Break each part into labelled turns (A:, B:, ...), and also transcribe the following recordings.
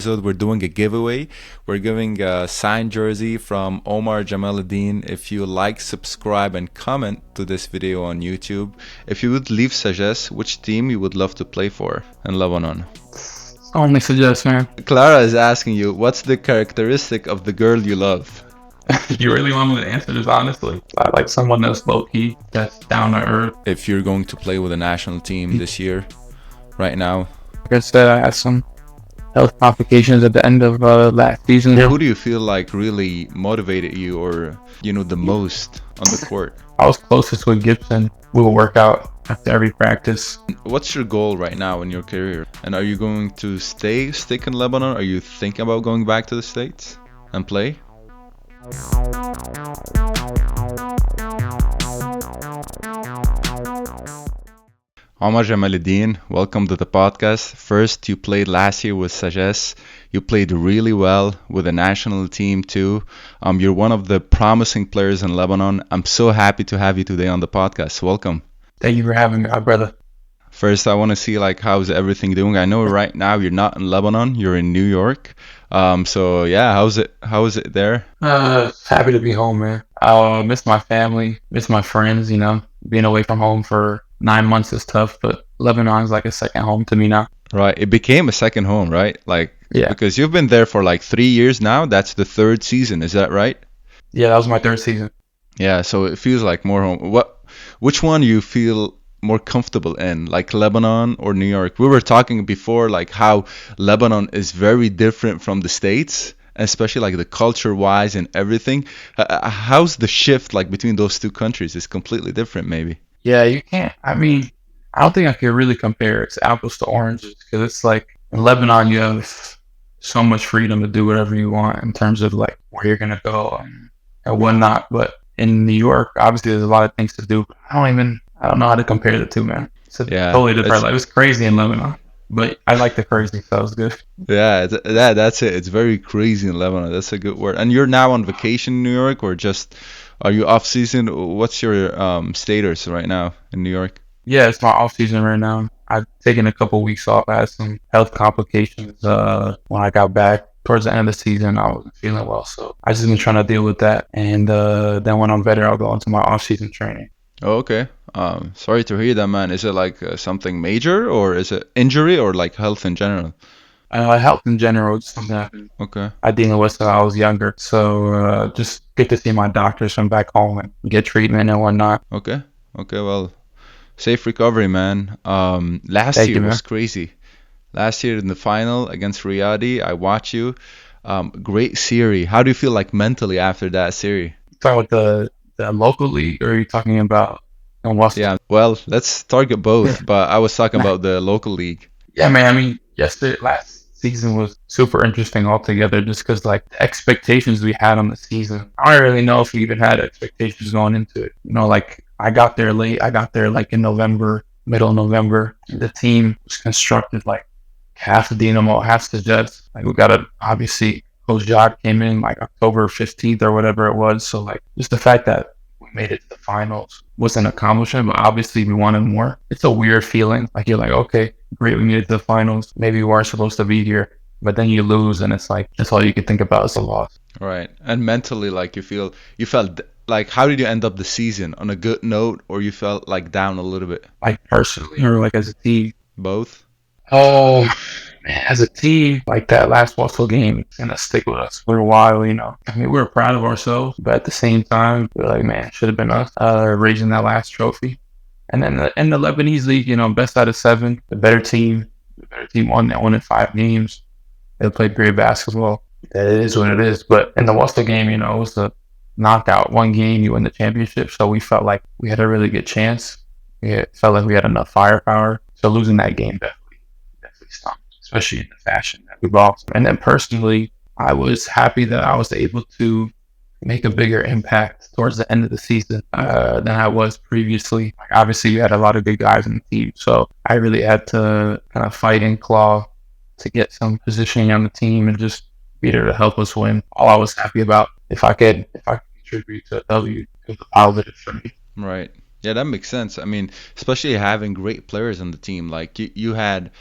A: episode, we're doing a giveaway. We're giving a signed jersey from Omar Jamaleddine. If you like, subscribe, and comment to this video on YouTube. If you would leave Sagesse, which team you would love to play for in Lebanon?
B: Only Sagesse, man.
A: Clara is asking you, what's the characteristic of the girl you love?
B: You really want me to answer this honestly? I like someone that's low-key, that's down to earth.
A: If you're going to play with a national team this year, right now?
B: Like I said, I had some health complications at the end of last season.
A: Who do you feel like really motivated you or, the most on the court?
B: I was closest with Gibson. We would work out after every practice.
A: What's your goal right now in your career? And are you going to stick in Lebanon? Are you thinking about going back to the States and play? Omar Jamaleddine, welcome to the podcast. First, you played last year with Sagesse. You played really well with the national team too. You're one of the promising players in Lebanon. I'm so happy to have you today on the podcast. Welcome.
B: Thank you for having me, my brother.
A: First, I want to see how's everything doing. I know right now you're not in Lebanon, you're in New York. So yeah, how is it there?
B: Happy to be home, man. I miss my family, miss my friends. Being away from home for 9 months is tough, but Lebanon is like a second home to me now.
A: Right, it became a second home, right?
B: Yeah.
A: Because you've been there for 3 years now. That's the third season, is that right?
B: Yeah, that was my third season.
A: Yeah, so it feels like more home. Which one do you feel more comfortable in, Lebanon or New York? We were talking before how Lebanon is very different from the States, especially the culture wise and everything. How's the shift between those two countries? It's completely different, maybe.
B: Yeah, you can't. I don't think I could really compare it to apples to oranges, because it's in Lebanon you have so much freedom to do whatever you want in terms of where you're gonna go and whatnot. But in New York, obviously there's a lot of things to do. I don't know how to compare the two, man. It's totally different. It was crazy in Lebanon, but I like the crazy, so it was good.
A: Yeah, that's it. It's very crazy in Lebanon. That's a good word. And you're now on vacation in New York, or are you off season? What's your status right now in New York?
B: Yeah, it's my off season right now. I've taken a couple weeks off. I had some health complications when I got back. Towards the end of the season, I wasn't feeling well, so I just been trying to deal with that. And then when I'm better, I'll go into my off season training.
A: Oh, okay. Sorry to hear that, man. Is it something major, or is it injury, or health in general?
B: Health in general, just something happened.
A: Okay.
B: I dealt with when I was younger, so just get to see my doctors from back home and get treatment and whatnot.
A: Okay. Well, safe recovery, man. Last year was crazy. Last year in the final against Riyadi, I watched you. Great series. How do you feel mentally after that series?
B: Talking with the local league, or are you talking about
A: Yeah, well, let's target both, but I was talking about the local league.
B: Yeah, man, last season was super interesting altogether, just because the expectations we had on the season, I don't really know if we even had expectations going into it. I got there late. I got there in November, middle of November. The team was constructed half the Dynamo, half the Jets. We got obviously Coach Jacques came in October 15th or whatever it was. So just the fact that we made it to the finals was an accomplishment, but obviously we wanted more. It's a weird feeling. You're okay, great, we made it to the finals. Maybe we weren't supposed to be here, but then you lose, and it's that's all you can think about is a loss.
A: Right. And mentally, you felt how did you end up the season? On a good note, or you felt down a little bit?
B: Personally, or as a team?
A: Both?
B: Oh, man, as a team, that last Waffle game, it's going to stick with us for a while, we were proud of ourselves, but at the same time, we're man, it should have been us raising that last trophy. And then in the Lebanese league, best out of 7, the better team won. They won in 5 games. They played great basketball. It is what it is. But in the Waffle game, it was a knockout. 1 game, you win the championship. So we felt like we had a really good chance. We felt like we had enough firepower. So losing that game definitely stunk, especially in the fashion that we lost. And then personally, I was happy that I was able to make a bigger impact towards the end of the season than I was previously. Obviously, we had a lot of good guys in the team, so I really had to kind of fight and claw to get some positioning on the team and just be there to help us win. All I was happy about, if I could contribute to a W, it was a positive for me.
A: Right. Yeah, that makes sense. I mean, especially having great players on the team. Like you had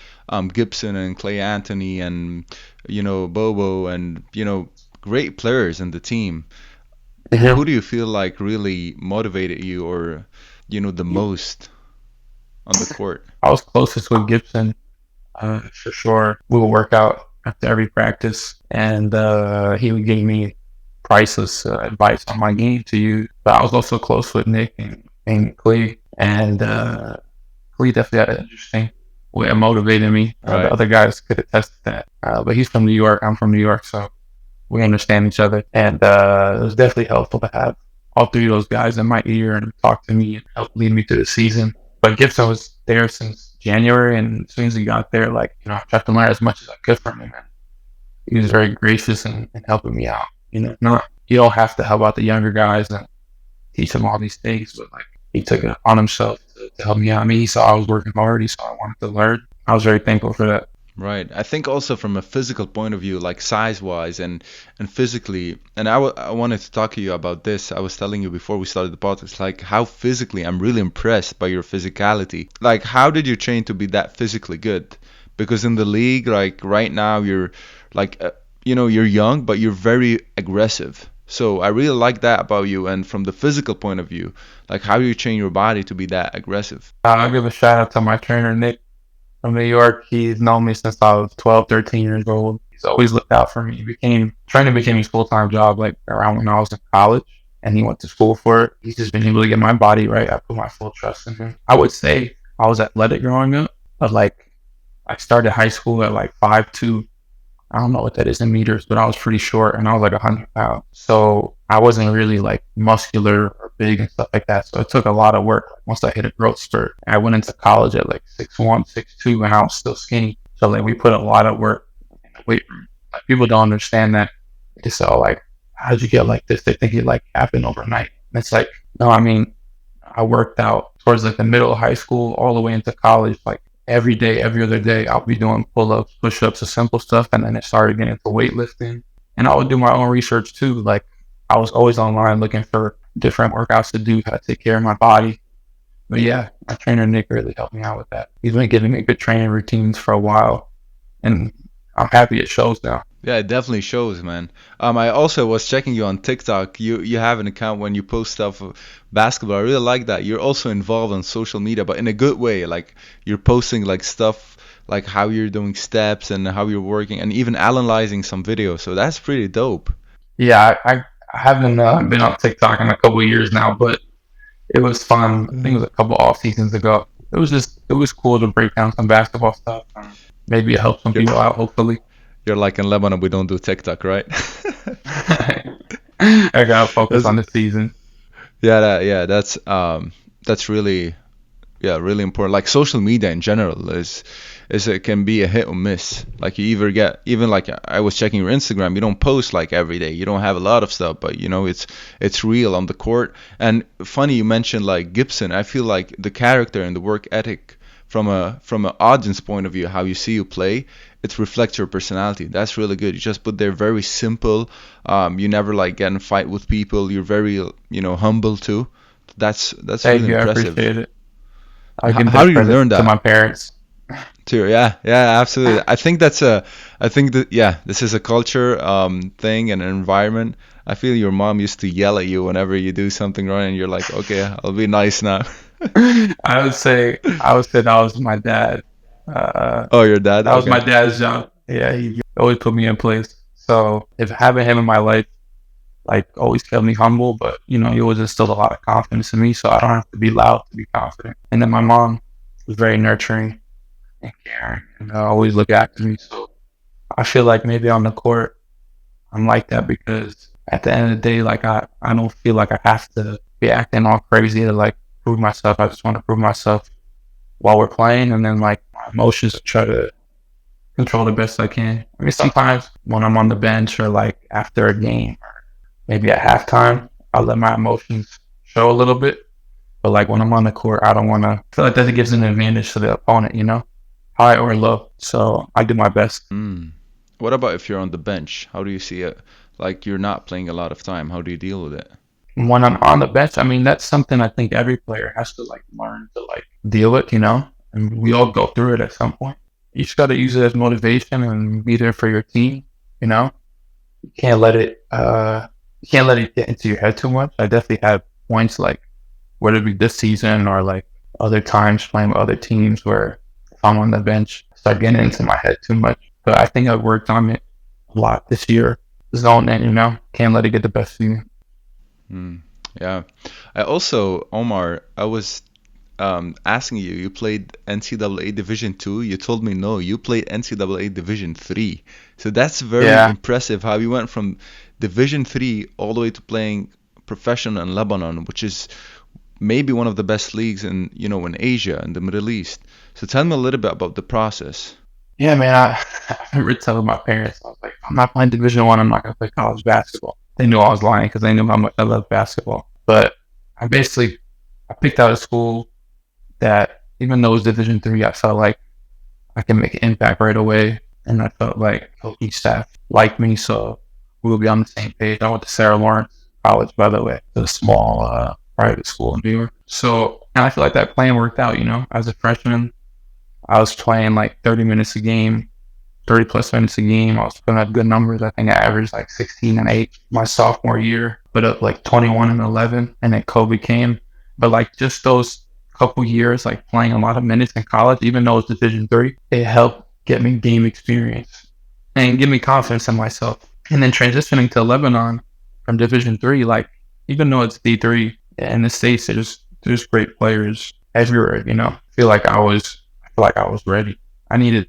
A: Gibson and Clay Anthony and Bobo and great players in the team. Who
B: Mhm.
A: do you feel like really motivated you or the most on the court?
B: I was closest with Gibson, for sure. We would work out after every practice, and he would give me priceless advice on my game to use. But I was also close with Nick and Clee, and Clee definitely had an interesting way of motivating me. The
A: Right.
B: other guys could attest to that. But he's from New York. I'm from New York, so we understand each other. And it was definitely helpful to have all three of those guys in my ear and talk to me and help lead me through the season. But Gibson was there since January, and as soon as he got there, I tried to learn as much as I could from him. And he was very gracious in helping me out. You don't have to help out the younger guys and teach them all these things, but he took it on himself to help me out. I mean, he saw I was working hard, he saw I wanted to learn. I was very thankful for that.
A: Right. I think also from a physical point of view, like size-wise and physically, and I wanted to talk to you about this. I was telling you before we started the podcast, like how physically I'm really impressed by your physicality. Like, how did you train to be that physically good? Because in the league, like right now, you're like, you're young, but you're very aggressive. So I really like that about you. And from the physical point of view, like how do you train your body to be that aggressive?
B: I'll give a shout out to my trainer, Nick from New York. He's known me since I was 12, 13 years old. He's always looked out for me. Training became his full-time job like around when I was in college, and he went to school for it. He's just been able to get my body right. I put my full trust in him. I would say I was athletic growing up, but I started high school at 5'2". I don't know what that is in meters, but I was pretty short and I was 100 pounds. So I wasn't really muscular or big and stuff like that. So it took a lot of work. Once I hit a growth spurt, I went into college at 6'1", 6'2", and I was still skinny. So we put a lot of work in the weight room. People don't understand that. They say, oh, how did you get like this? They think it happened overnight. And it's no, I mean, I worked out towards the middle of high school all the way into college, every day, every other day, I'll be doing pull-ups, push-ups, the simple stuff. And then it started getting into weightlifting. And I would do my own research too. I was always online looking for different workouts to do, how to take care of my body. But yeah, my trainer, Nick, really helped me out with that. He's been giving me good training routines for a while. And I'm happy it shows now.
A: Yeah, it definitely shows, man. I also was checking you on TikTok. You have an account when you post stuff of basketball. I really like that. You're also involved on social media, but in a good way. Like you're posting stuff like how you're doing steps and how you're working, and even analyzing some videos. So that's pretty dope.
B: Yeah, I haven't been on TikTok in a couple of years now, but it was fun. I think it was a couple off seasons ago. It was cool to break down some basketball stuff. Maybe it helps some
A: You're,
B: people out, hopefully.
A: you're like in Lebanon, we don't do TikTok, right?
B: I gotta focus
A: That's,
B: on the season.
A: yeah, that's really really important. Like social media in general is it can be a hit or miss. Like you either get, even like I was checking your Instagram, you don't post every day. You don't have a lot of stuff, but it's real on the court. And funny you mentioned Gibson. I feel like the character and the work ethic from an audience point of view, how you see you play, it reflects your personality. That's really good. You just put there very simple. You never get in a fight with people. You're very humble too. That's
B: Thank
A: really
B: you, I
A: impressive.
B: appreciate it. I give
A: How
B: this
A: do you learn
B: credit to
A: that?
B: my parents.
A: Too, yeah, absolutely. I think that this is a culture thing and an environment. I feel your mom used to yell at you whenever you do something wrong, and you're like, okay, I'll be nice now.
B: I would say that was my dad. Uh,
A: Oh, your dad?
B: that was my
A: Okay.
B: dad's job. Yeah, he always put me in place. So if having him in my life always kept me humble, but he always instilled a lot of confidence in me, so I don't have to be loud to be confident. And then my mom was very nurturing and caring, and always look after me. So I feel like maybe on the court I'm like that because at the end of the day, I don't feel like I have to be acting all crazy to prove myself. I just want to prove myself while we're playing, and then my emotions I try to control the best I can. I mean, sometimes when I'm on the bench or after a game, or maybe at halftime, I'll let my emotions show a little bit. But when I'm on the court, I don't want to feel like that gives an advantage to the opponent, high or low. So I do my best.
A: Mm. What about if you're on the bench? How do you see it? Like you're not playing a lot of time. How do you deal with it?
B: when I'm on the bench, I mean, that's something I think every player has to like learn to like deal with, you know, and we all go through it at some point. You just got to use it as motivation and be there for your team, you know. You can't let it get into your head too much. I definitely had points like whether it be this season or like other times playing with other teams where if I'm on the bench, I start getting into my head too much. But I think I've worked on it a lot this year. Zone in, you know, can't let it get the best of you.
A: Yeah. I also, Omar, I was asking you, you played NCAA Division 2. You told me no, you played NCAA Division 3. So that's very impressive how you went from Division 3 all the way to playing professional in Lebanon, which is maybe one of the best leagues in, you know, in Asia and the Middle East. So tell me a little bit about the process.
B: Yeah, man, I remember telling my parents, I was like, I'm not playing Division 1, I'm not going to play college basketball. They knew I was lying because they knew how much I love basketball. But I picked out a school that, even though it was Division 3, I felt like I can make an impact right away. And I felt like coaching staff liked me, so we would be on the same page. I went to Sarah Lawrence College, by the way, a small private school in New York. So, and I feel like that plan worked out, you know. As a freshman, I was playing like 30 minutes a game, 30 plus minutes a game. I was putting up good numbers. I think I averaged like 16 and 8 my sophomore year, put up like 21 and 11, and then COVID came. But like just those couple years, like playing a lot of minutes in college, even though it's Division 3, it helped get me game experience and give me confidence in myself. And then transitioning to Lebanon from Division 3, like even though it's D3 in the States, there's great players everywhere, you know. I feel like I was ready. I needed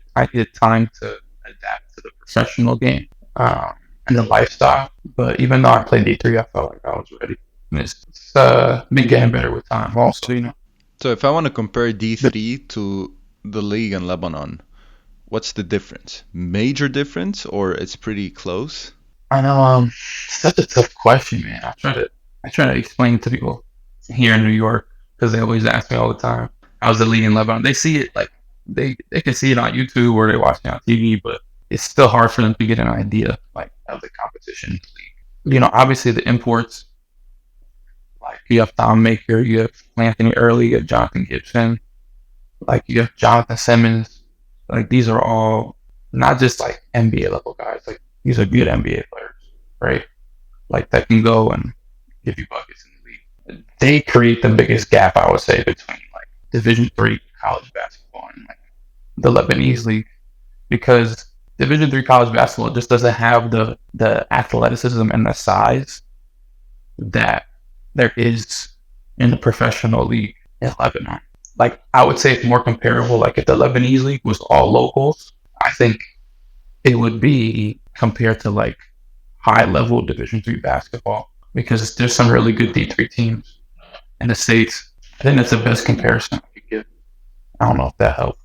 B: time to adapt to the professional game and the lifestyle. But even though I played D3, I felt like I was ready. And it's been getting better with time also, you know.
A: So if I want to compare D3 to the league in Lebanon, what's the difference? Major difference, or it's pretty close?
B: I know, such a tough question, man. I try to explain it to people here in New York because they always ask me all the time, how's the league in Lebanon? They see it like they can see it on YouTube or they watch it on TV, but it's still hard for them to get an idea like of the competition in the league. You know, obviously the imports, like you have Tom Maker, you have Anthony Early, you have Jonathan Gibson, like you have Jonathan Simmons. Like these are all not just like NBA level guys. Like these are good NBA players, right? Like that can go and give you buckets in the league. They create the biggest gap, I would say, between like Division 3 college basketball and like the Lebanese league, because Division 3 college basketball just doesn't have the athleticism and the size that there is in the professional league in Lebanon. Like I would say it's more comparable. Like if the Lebanese league was all locals, I think it would be compared to like high level Division 3 basketball, because there's some really good D3 teams in the States. I think that's the best comparison I could give. I don't know if that helps.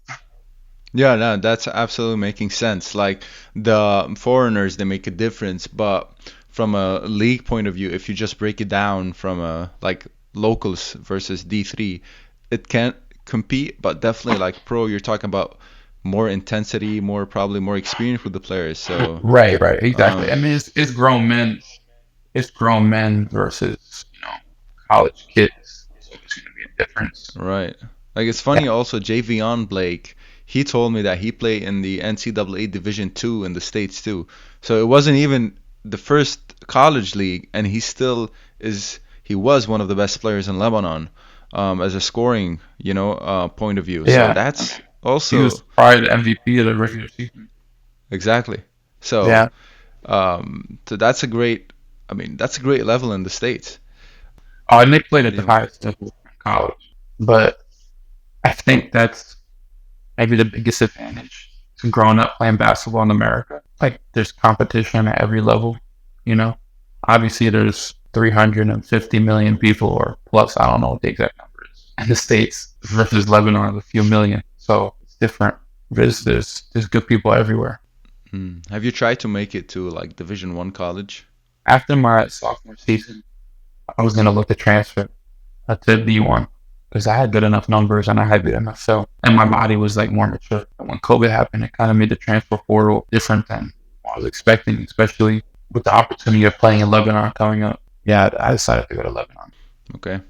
A: Yeah, no, that's absolutely making sense. Like the foreigners, they make a difference, but from a league point of view, if you just break it down from like locals versus D3, it can't compete, but definitely like pro, you're talking about more intensity, probably more experience with the players. So
B: right, exactly. I mean, it's grown men versus, you know, college kids. So there's going to be a difference.
A: Right. Like it's funny also, Javion Blake, he told me that he played in the NCAA Division 2 in the States too. So it wasn't even the first college league, and he was one of the best players in Lebanon as a scoring, point of view.
B: Yeah.
A: So that's also...
B: He was probably the MVP of the regular season.
A: Exactly. So,
B: yeah.
A: So that's a great level in the States.
B: Oh, and they played at the highest level in college. But I think that's maybe the biggest advantage to growing up playing basketball in America. Like, there's competition at every level, you know? Obviously, there's 350 million people or plus, I don't know what the exact number is, in the States versus Lebanon, a few million. So it's different. There's good people everywhere.
A: Have you tried to make it to, like, Division 1 college?
B: After my sophomore season, I was going to look to transfer to D1 because I had good enough numbers and I had good enough film. And my body was, like, more mature. And when COVID happened, it kind of made the transfer portal different than what I was expecting, especially with the opportunity of playing in Lebanon coming up. yeah, I decided to go to Lebanon.
A: Okay.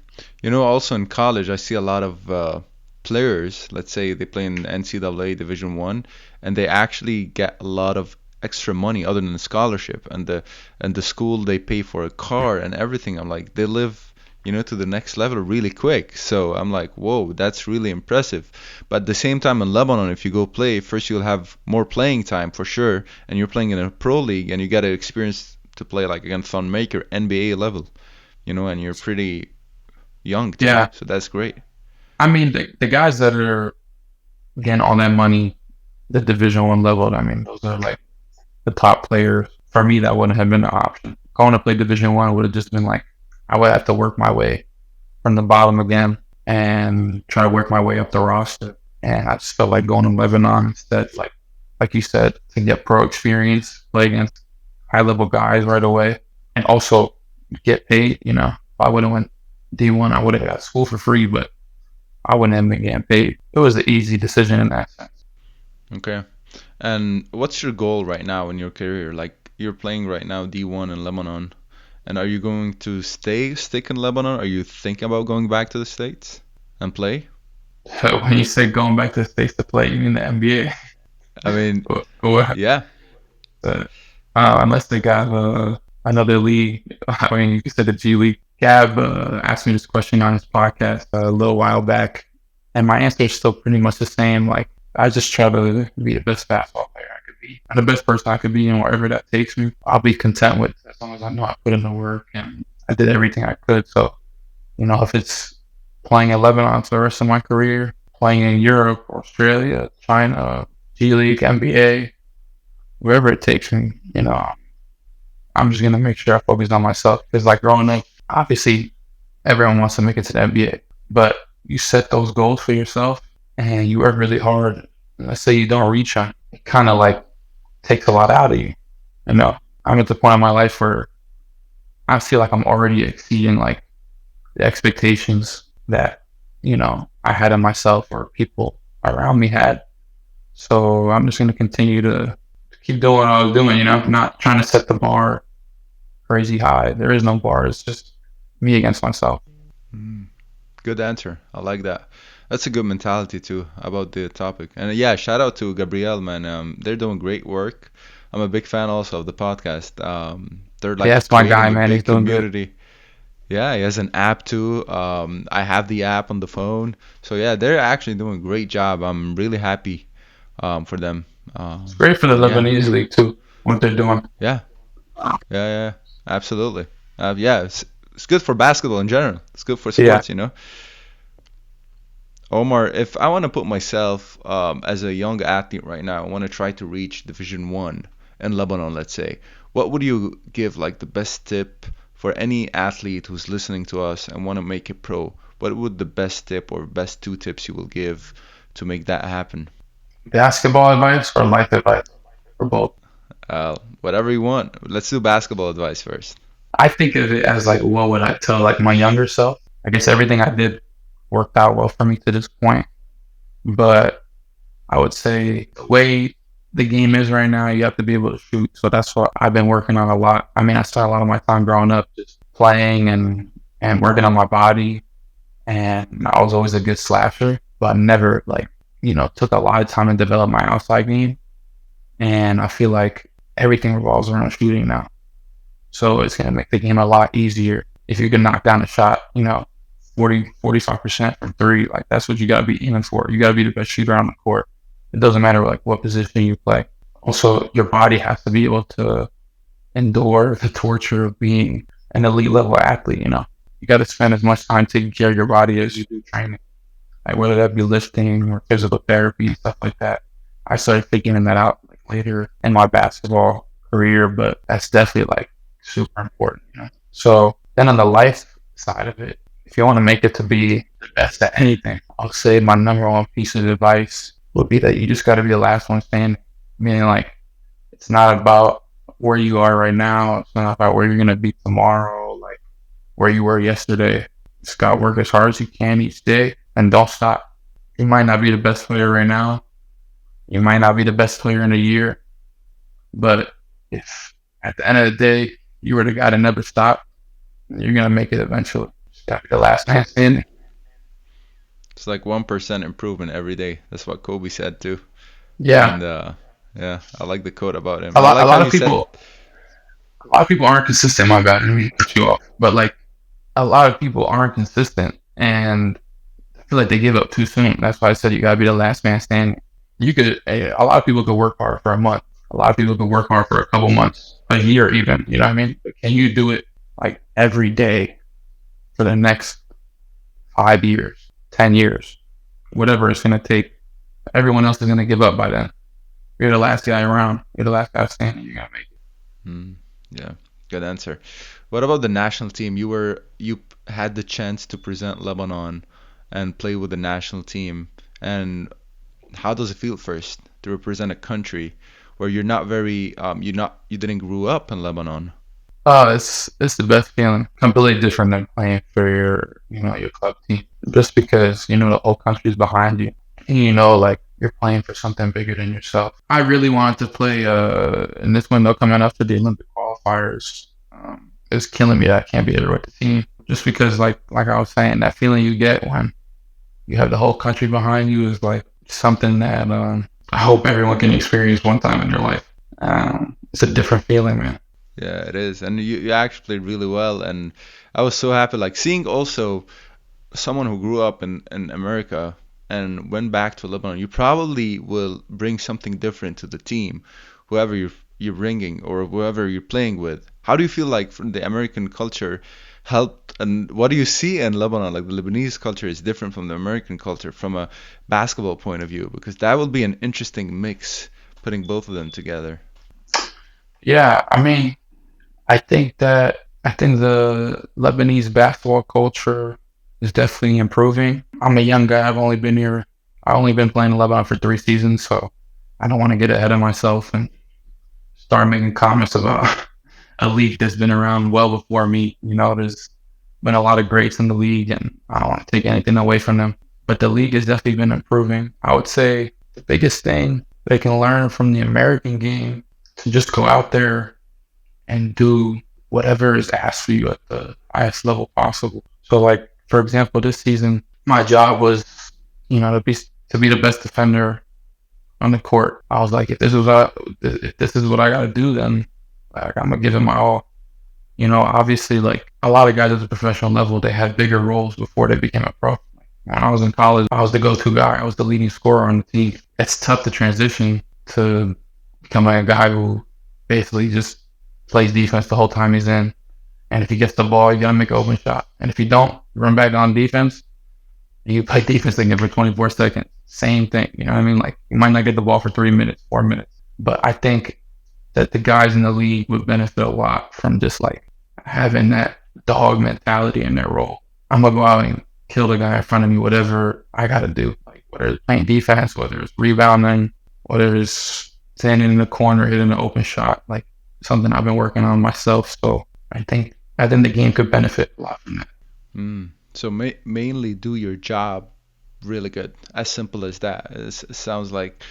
A: You know, also in college, I see a lot of players, let's say they play in NCAA Division 1, and they actually get a lot of extra money other than the scholarship, and the school they pay for a car and everything. I'm like, they live, you know, to the next level really quick. So I'm like, whoa, that's really impressive. But at the same time in Lebanon, if you go play, first you'll have more playing time for sure, and you're playing in a pro league, and you get an experience to play like against Thonmaker NBA level, you know, and you're pretty young too.
B: Yeah,
A: So that's great.
B: I mean the guys that are getting all that money, the Division 1 level, I mean those are like the top players. For me, that wouldn't have been an option. Going to play Division 1 would have just been like I would have to work my way from the bottom again and try to work my way up the roster. And I just felt like going to Lebanon instead, like you said, to get pro experience, play against high level guys right away, and also get paid. You know, if I would have went D1, I would have got school for free, but I wouldn't have been getting paid. It was an easy decision in that sense.
A: Okay. And what's your goal right now in your career? Like you're playing right now D1 in Lebanon, and are you going to stick in Lebanon? Are you thinking about going back to the States and play?
B: So when you say going back to the States to play, you mean the NBA?
A: I mean,
B: Or
A: yeah.
B: unless they got another league. I mean, you said the G League. Gab asked me this question on his podcast a little while back, and my answer is still pretty much the same. Like, I just try to be the best basketball player I could be, and the best person I could be, and wherever that takes me, I'll be content with, as long as I know I put in the work and I did everything I could. So, you know, if it's playing at Lebanon for the rest of my career, playing in Europe, Australia, China, G League, NBA, wherever it takes me, you know, I'm just gonna make sure I focus on myself. Because like growing up, obviously everyone wants to make it to the NBA, but you set those goals for yourself and you work really hard. And let's say you don't reach them, it kind of like takes a lot out of you. You know, I'm at the point in my life where I feel like I'm already exceeding like the expectations that, you know, I had of myself or people around me had. So I'm just gonna continue to keep doing what I was doing, you know, not trying to set the bar crazy high. There is no bar. It's just me against myself.
A: Good answer. I like that. That's a good mentality too about the topic. And yeah, shout out to Gabriel, man. They're doing great work. I'm a big fan also of the podcast. They're like
B: Yeah, that's my
A: creating
B: guy,
A: a
B: man. He's
A: big
B: doing good.
A: community. Yeah, he has an app too. I have the app on the phone. So yeah, they're actually doing a great job. I'm really happy for them.
B: It's great for the
A: And yeah,
B: Lebanese league too, what they're doing.
A: yeah, yeah, absolutely. Yeah, it's good for basketball in general. It's good for
B: Yeah.
A: sports, you know. Omar, if I want to put myself as a young athlete right now, I want to try to reach Division 1 in Lebanon, let's say. What would you give like the best tip for any athlete who's listening to us and want to make it pro? What would the best tip or best two tips you will give to make that happen?
B: Basketball advice or life advice or both?
A: Whatever you want. Let's do basketball advice first.
B: I think of it as like, what would I tell like my younger self? I guess everything I did worked out well for me to this point, but I would say the way the game is right now, you have to be able to shoot. So that's what I've been working on a lot. I mean, I spent a lot of my time growing up just playing and working on my body, and I was always a good slasher, but I never like, you know, took a lot of time to develop my outside game. And I feel like everything revolves around shooting now. So it's going to make the game a lot easier if you can knock down a shot, you know, 45% from three. Like that's what you got to be aiming for. You got to be the best shooter on the court. It doesn't matter like what position you play. Also, your body has to be able to endure the torture of being an elite level athlete. You know, you got to spend as much time taking care of your body as you do training, like whether that be lifting or physical therapy and stuff like that. I started figuring that out like later in my basketball career, but that's definitely like super important. You know? So then on the life side of it, if you want to make it to be the best at anything, I'll say my number one piece of advice would be that you just got to be the last one standing. Meaning like, it's not about where you are right now. It's not about where you're going to be tomorrow, like where you were yesterday. Just got to work as hard as you can each day and don't stop. You might not be the best player right now. You might not be the best player in a year. But if at the end of the day, you were the guy that never stopped, you're gonna make it eventually. Just gotta be the last man standing.
A: It's like 1% improvement every day. That's what Kobe said too.
B: Yeah.
A: And yeah, I like the quote about him.
B: A
A: I
B: lot, a
A: like how
B: lot of
A: you said,
B: people, a lot of people aren't consistent. My bad. I didn't mean to cut you off. But like, a lot of people aren't consistent, and I feel like they give up too soon. That's why I said you gotta be the last man standing. A lot of people could work hard for a month. A lot of people could work hard for a couple months, a year even. You know what I mean? But can you do it like every day for the next 5 years, 10 years, whatever it's gonna take? Everyone else is gonna give up by then. You're the last guy around. You're the last guy standing. You're gonna make it.
A: Yeah, good answer. What about the national team? You had the chance to present Lebanon and play with the national team. And how does it feel first to represent a country where you're not very you didn't grow up in Lebanon?
B: Oh, it's the best feeling. Completely different than playing for your club team. Just because the whole country's behind you, and like you're playing for something bigger than yourself. I really wanted to play in this window coming up to the Olympic qualifiers. It's killing me that I can't be there with the team. Just because, like I was saying, that feeling you get when you have the whole country behind you is like something that I hope everyone can experience one time in their life. It's a different feeling, man.
A: Yeah, it is. And you actually played really well. And I was so happy, like seeing also someone who grew up in America and went back to Lebanon. You probably will bring something different to the team, whoever you're bringing or whoever you're playing with. How do you feel like from the American culture helped, and what do you see in Lebanon? Like the Lebanese culture is different from the American culture from a basketball point of view, because that will be an interesting mix putting both of them together.
B: Yeah, I mean, I think the Lebanese basketball culture is definitely improving. I'm a young guy. I've only been playing in Lebanon for 3 seasons, so I don't want to get ahead of myself and start making comments about a league that's been around well before me. There's been a lot of greats in the league, and I don't want to take anything away from them. But the league has definitely been improving. I would say the biggest thing they can learn from the American game to just go out there and do whatever is asked for you at the highest level possible. So, like, for example, this season, my job was, to be the best defender on the court. I was like, if this is what I got to do, then like, I'm gonna give it my all. Obviously, like a lot of guys at the professional level, they had bigger roles before they became a pro. When I was in college, I was the go-to guy. I was the leading scorer on the team. It's tough to transition to becoming a guy who basically just plays defense the whole time he's in. And if he gets the ball, you gotta make an open shot. And if you don't, run back on defense, you play defense again for 24 seconds. Same thing. You know what I mean? Like, you might not get the ball for 3 minutes, 4 minutes. But I think that the guys in the league would benefit a lot from just like having that dog mentality in their role. I'm gonna go out and kill the guy in front of me, whatever I gotta do. Like, whether it's playing defense, whether it's rebounding, whether it's standing in the corner, hitting an open shot, like something I've been working on myself. So I think the game could benefit a lot from that.
A: So mainly do your job really good. As simple as that. It sounds like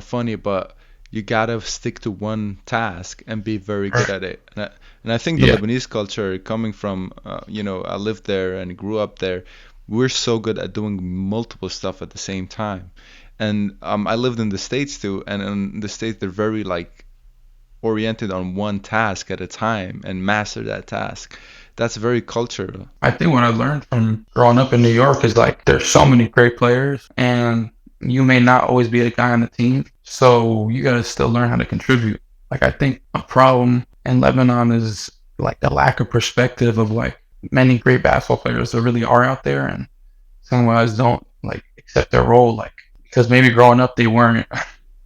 A: funny, but you gotta stick to one task and be very good at it. And I think the Lebanese culture, coming from I lived there and grew up there, we're so good at doing multiple stuff at the same time. And I lived in the States too, and in the States they're very like oriented on one task at a time and master that task. That's very cultural.
B: I think what I learned from growing up in New York is like there's so many great players, and you may not always be the guy on the team, so you gotta still learn how to contribute. Like, I think a problem in Lebanon is like the lack of perspective of like many great basketball players that really are out there, and some guys don't like accept their role, like because maybe growing up they weren't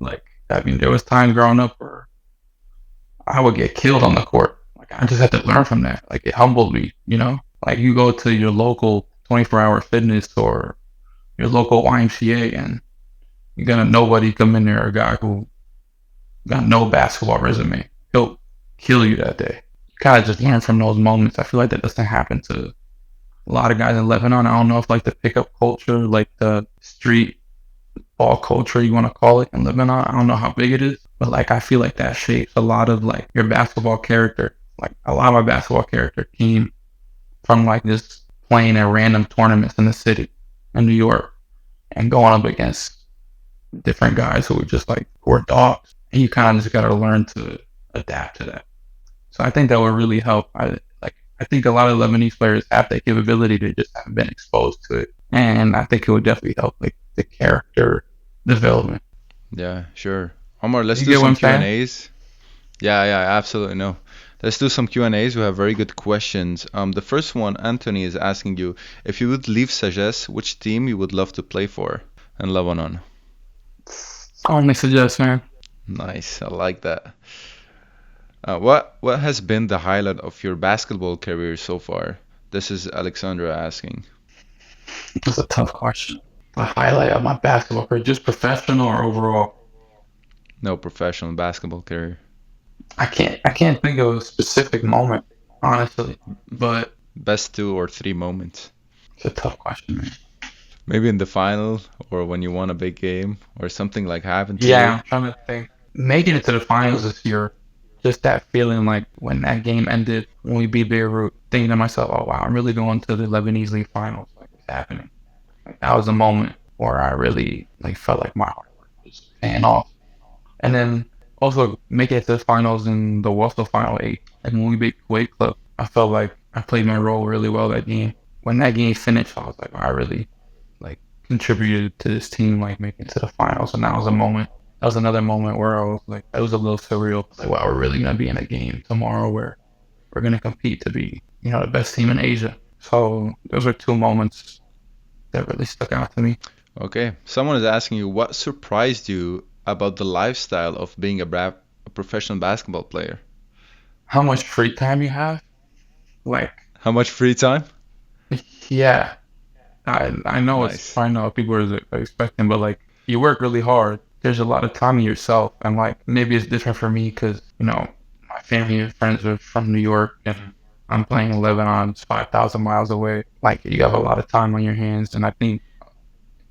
B: like, I mean, there was times growing up where I would get killed on the court. Like, I just had to learn from that. Like, it humbled me, Like, you go to your local 24-hour fitness or your local YMCA, and you're gonna nobody come in there, a guy who got no basketball resume. He'll kill you that day. You kind of just learn from those moments. I feel like that doesn't happen to a lot of guys in Lebanon. I don't know if like the pickup culture, like the street ball culture, you want to call it, in Lebanon, I don't know how big it is, but like I feel like that shapes a lot of like your basketball character. Like a lot of my basketball character came from like just playing at random tournaments in the city in New York and going up against different guys who were just like were dogs. And you kind of just got to learn to adapt to that. So I think that would really help. I think a lot of Lebanese players have that capability to just haven't been exposed to it, and I think it would definitely help like the character development.
A: Yeah, sure. Omar, let's
B: You
A: do
B: get what
A: some
B: I'm saying?
A: Q&As. Yeah, absolutely. No. Let's do some Q&As. We have very good questions. The first one, Anthony is asking you, if you would leave Sagesse, which team you would love to play for in Lebanon?
B: Only suggest, man.
A: Nice. I like that. What has been the highlight of your basketball career so far? This is Alexandra asking.
B: That's a tough question. The highlight of my basketball career, just professional or overall?
A: No, professional basketball career.
B: I can't think of a specific moment, honestly. But
A: Best 2 or 3 moments.
B: it's a tough question, man.
A: Maybe in the final or when you won a big game or something like happened to you.
B: Yeah, I'm trying to think. Making it to the finals this year, just that feeling like when that game ended, when we beat Beirut, thinking to myself, oh wow, I'm really going to the Lebanese League finals. Like it's happening. Like that was a moment where I really like felt like my hard work was paying off. And then also making it to the finals in the Wassel Final 8. Like when we beat Kuwait Club, I felt like I played my role really well that game. When that game finished, I was like, I really like contributed to this team like making it to the finals, and that was a moment. That was another moment where I was like, it was a little surreal. Like, wow, we're really gonna be in a game tomorrow where we're gonna compete to be, the best team in Asia. So those are 2 moments that really stuck out to me.
A: Okay. Someone is asking you, what surprised you about the lifestyle of being a professional basketball player?
B: How much free time you have? Like,
A: How much free time?
B: yeah, I know it's
A: Nice.
B: probably not what people are expecting, but like you work really hard. There's a lot of time in yourself, and like maybe it's different for me because my family and friends are from New York, and I'm playing in Lebanon, it's 5,000 miles away. Like you have a lot of time on your hands, and I think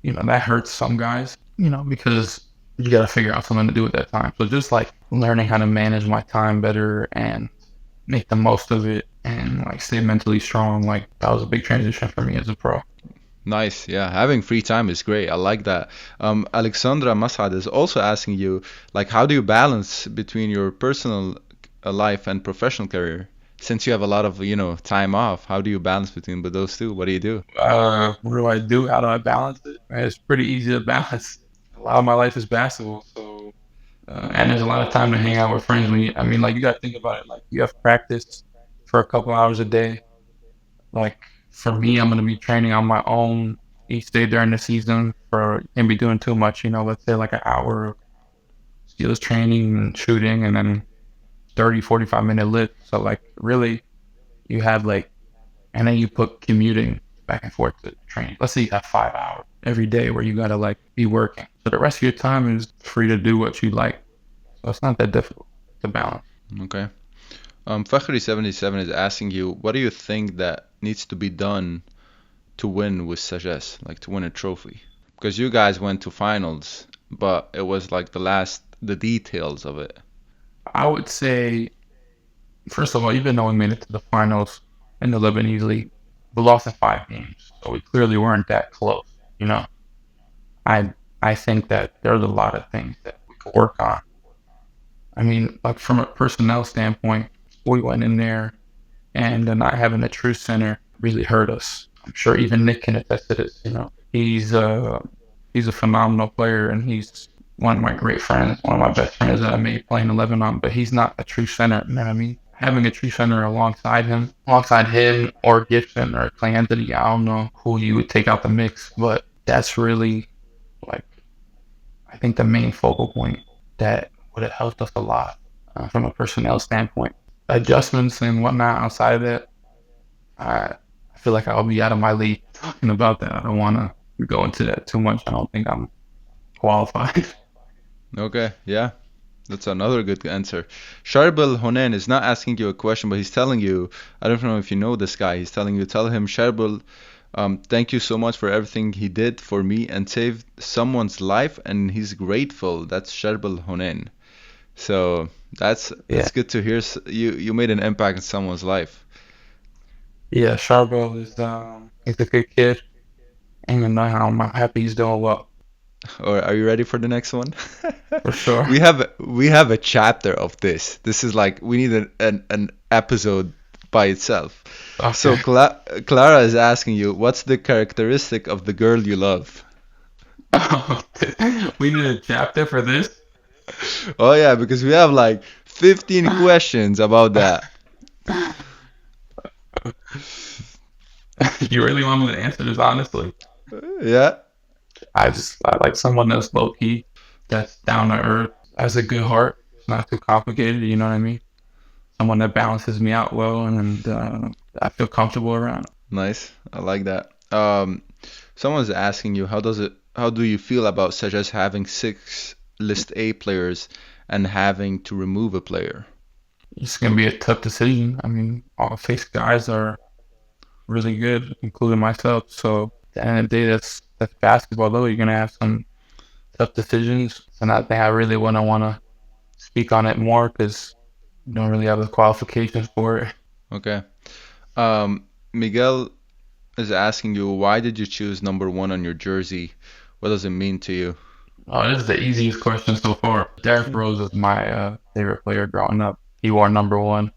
B: that hurts some guys, because you got to figure out something to do at that time. So just like learning how to manage my time better and make the most of it and like stay mentally strong, like that was a big transition for me as a pro.
A: Nice. Yeah, having free time is great. I like that. Alexandra Masad is also asking you, like, how do you balance between your personal life and professional career? Since you have a lot of, time off, how do you balance between those two? What do you do?
B: What do I do? How do I balance it? It's pretty easy to balance. A lot of my life is basketball, so and there's a lot of time to hang out with friends. You got to think about it. Like you have practice for a couple hours a day. Like for me, I'm gonna be training on my own each day during the season. Can't be doing too much. Let's say like an hour of skills training and shooting, and then 30, 45-minute lift. So like really, you have like, and then you put commuting back and forth to training. Let's say you have 5 hours every day where you gotta like be working. So the rest of your time is free to do what you like. So it's not that difficult to balance.
A: Okay. Fakhri77 is asking you, what do you think that needs to be done to win with Sagesse, like to win a trophy? Because you guys went to finals, but it was like the details of it.
B: I would say, first of all, even though we made it to the finals in the Lebanese League, we lost in 5 games. So we clearly weren't that close, I think that there's a lot of things that we could work on. I mean, like from a personnel standpoint, we went in there and not having a true center really hurt us. I'm sure even Nick can attest to this, He's a phenomenal player and he's one of my great friends, one of my best friends that I made playing in Lebanon, but he's not a true center, you know what I mean? Having a true center alongside him or Gibson or Clay Anthony, I don't know who you would take out the mix, but that's really like, I think the main focal point that would have helped us a lot from a personnel standpoint. Adjustments and whatnot outside of that, I feel like I'll be out of my league talking about that. I don't want to go into that too much. I don't think I'm qualified.
A: Okay, yeah. That's another good answer. Sharbel Honen is not asking you a question, but he's telling you, I don't know if you know this guy, he's telling you, tell him, Sharbel, thank you so much for everything he did for me and saved someone's life, and he's grateful. That's Sharbel Honen. So That's good to hear. You made an impact in someone's life.
B: Yeah, Charbel is he's a good kid, and I'm happy he's doing well
A: Or are you ready for the next one?
B: for sure.
A: We have a chapter of this. This is like we need an episode by itself. So
B: Okay.
A: Clara is asking you, what's the characteristic of the girl you love?
B: We need a chapter for this.
A: Oh yeah, because we have like 15 questions about that.
B: You really want me to answer this honestly?
A: Yeah.
B: I like someone that's low key, that's down to earth, has a good heart. It's not too complicated. You know what I mean? Someone that balances me out well, and I feel comfortable around.
A: Nice. I like that. Someone's asking you, how do you feel about such as having 6 list A players and having to remove a player?
B: It's gonna be a tough decision. I mean, all 6 guys are really good, including myself. So at the end of the day, that's basketball. Though you're gonna have some tough decisions, and I think I really wouldn't want to speak on it more because you don't really have the qualifications for it.
A: Okay. Miguel is asking you, why did you choose number 1 on your jersey? What does it mean to you?
B: Oh, this is the easiest question so far. Derrick Rose is my favorite player growing up. He wore number 1,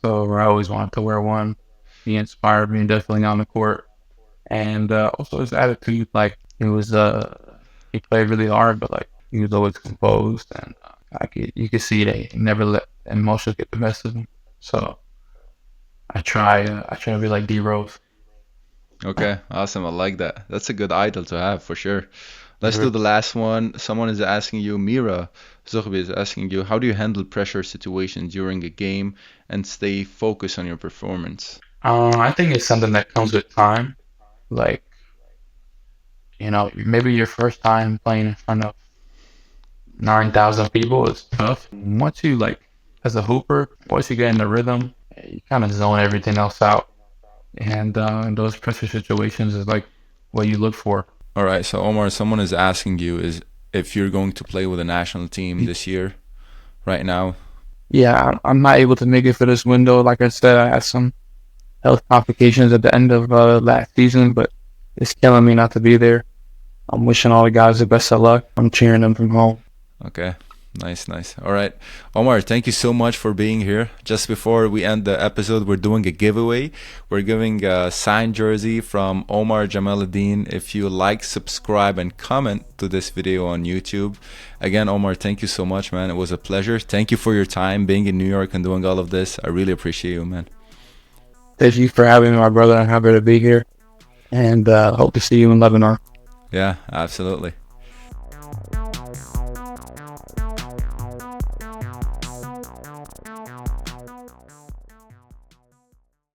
B: so I always wanted to wear one. He inspired me definitely on the court, and also his attitude. Like he played really hard, but like he was always composed, and you could see that he never let emotions get the best of him. So I try to be like D Rose.
A: Okay, awesome. I like that. That's a good idol to have for sure. Let's do
B: Mhm.
A: the last one. Someone is asking you, Mira Zoghbi is asking you, how do you handle pressure situations during a game and stay focused on your performance?
B: I think it's something that comes with time. Like maybe your first time playing in front of 9,000 people is tough. Once you as a hooper, once you get in the rhythm, you kind of zone everything else out. And in those pressure situations is like what you look for.
A: All right, so Omar, someone is asking you is if you're going to play with a national team this year, right now.
B: Yeah, I'm not able to make it for this window. Like I said, I had some health complications at the end of last season, but it's killing me not to be there. I'm wishing all the guys the best of luck. I'm cheering them from home.
A: Okay, nice. All right, Omar, thank you so much for being here. Just before we end the episode, we're doing a giveaway. We're giving a signed jersey from Omar Jamaleddine. If you like, subscribe, and comment to this video on YouTube. Again, Omar, thank you so much, man. It was a pleasure. Thank you for your time being in New York and doing all of this. I really appreciate you, man.
B: Thank you for having me, my brother. I'm happy to be here, and hope to see you in Lebanon.
A: Yeah, absolutely.